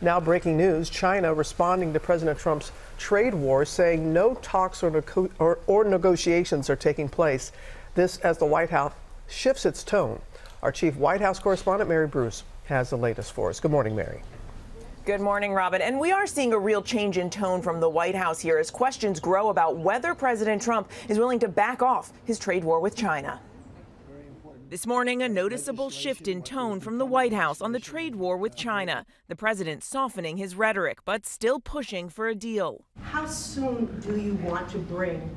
Now breaking news, China responding to President Trump's trade war, saying no talks or negotiations are taking place. This as the White House shifts its tone. Our chief White House correspondent, Mary Bruce, has the latest for us. Good morning, Mary. Good morning, Robin. And we are seeing a real change in tone from the White House here as questions grow about whether President Trump is willing to back off his trade war with China. This morning, a noticeable shift in tone from the White House on the trade war with China. The president softening his rhetoric, but still pushing for a deal. How soon do you want to bring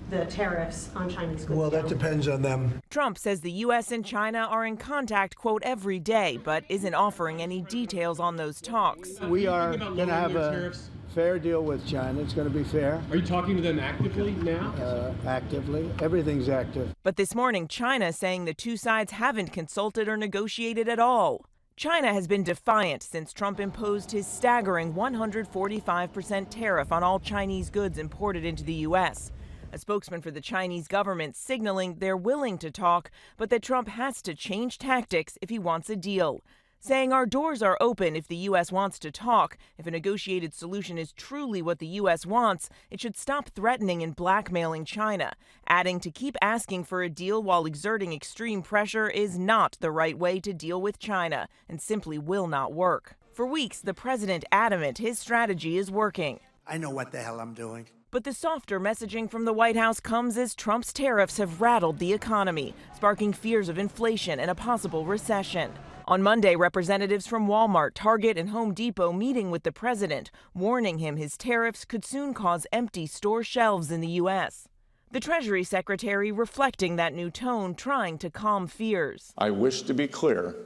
the tariffs on Chinese goods Well, that down? depends on them. Trump says the U.S. and China are in contact, quote, every day, but isn't offering any details on those talks. We are going to have a fair deal with China. It's going to be fair. Are you talking to them actively now? Actively. Everything's active. But this morning, China saying the two sides haven't consulted or negotiated at all. China has been defiant since Trump imposed his staggering 145% tariff on all Chinese goods imported into the U.S. A spokesman for the Chinese government signaling they're willing to talk, but that Trump has to change tactics if he wants a deal. Saying our doors are open if the U.S. wants to talk. If a negotiated solution is truly what the U.S. wants, it should stop threatening and blackmailing China. Adding to keep asking for a deal while exerting extreme pressure is not the right way to deal with China and simply will not work. For weeks, the president adamant his strategy is working. I know what the hell I'm doing. But the softer messaging from the White House comes as Trump's tariffs have rattled the economy, sparking fears of inflation and a possible recession. On Monday, representatives from Walmart, Target, and Home Depot meeting with the president, warning him his tariffs could soon cause empty store shelves in the U.S. The Treasury Secretary reflecting that new tone, trying to calm fears. I wish to be clear.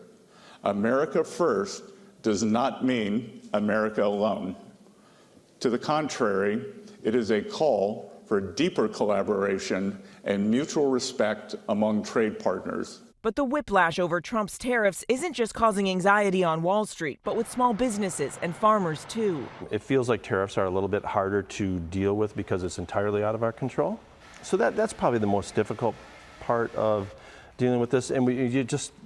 America first does not mean America alone. To the contrary, it is a call for deeper collaboration and mutual respect among trade partners. But the whiplash over Trump's tariffs isn't just causing anxiety on Wall Street, but with small businesses and farmers, too. It feels like tariffs are a little bit harder to deal with because it's entirely out of our control. So that's probably the most difficult part of dealing with this. And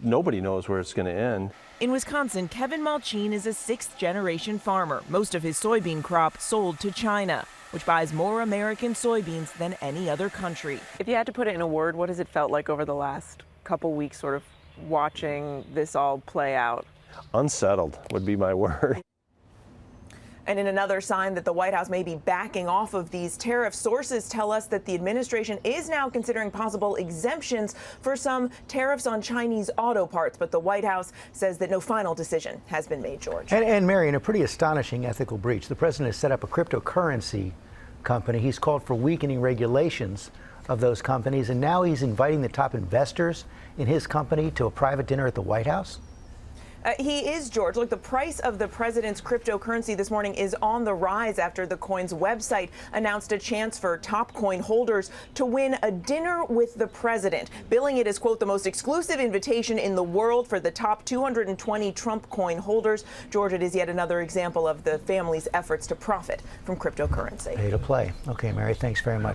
nobody knows where it's going to end. In Wisconsin, Kevin Malchine is a sixth-generation farmer. Most of his soybean crop sold to China, which buys more American soybeans than any other country. If you had to put it in a word, what has it felt like over the last couple weeks sort of watching this all play out? Unsettled would be my word. And in another sign that the White House may be backing off of these tariffs, sources tell us that the administration is now considering possible exemptions for some tariffs on Chinese auto parts. But the White House says that no final decision has been made, George. And Mary, in a pretty astonishing ethical breach, the president has set up a cryptocurrency company. He's called for weakening regulations of those companies, and now he's inviting the top investors in his company to a private dinner at the White House. He is, George. Look, the price of the president's cryptocurrency this morning is on the rise after the coin's website announced a chance for top coin holders to win a dinner with the president, billing it as, quote, the most exclusive invitation in the world for the top 220 Trump coin holders. George, it is yet another example of the family's efforts to profit from cryptocurrency. Pay to play. Okay, Mary, thanks very much.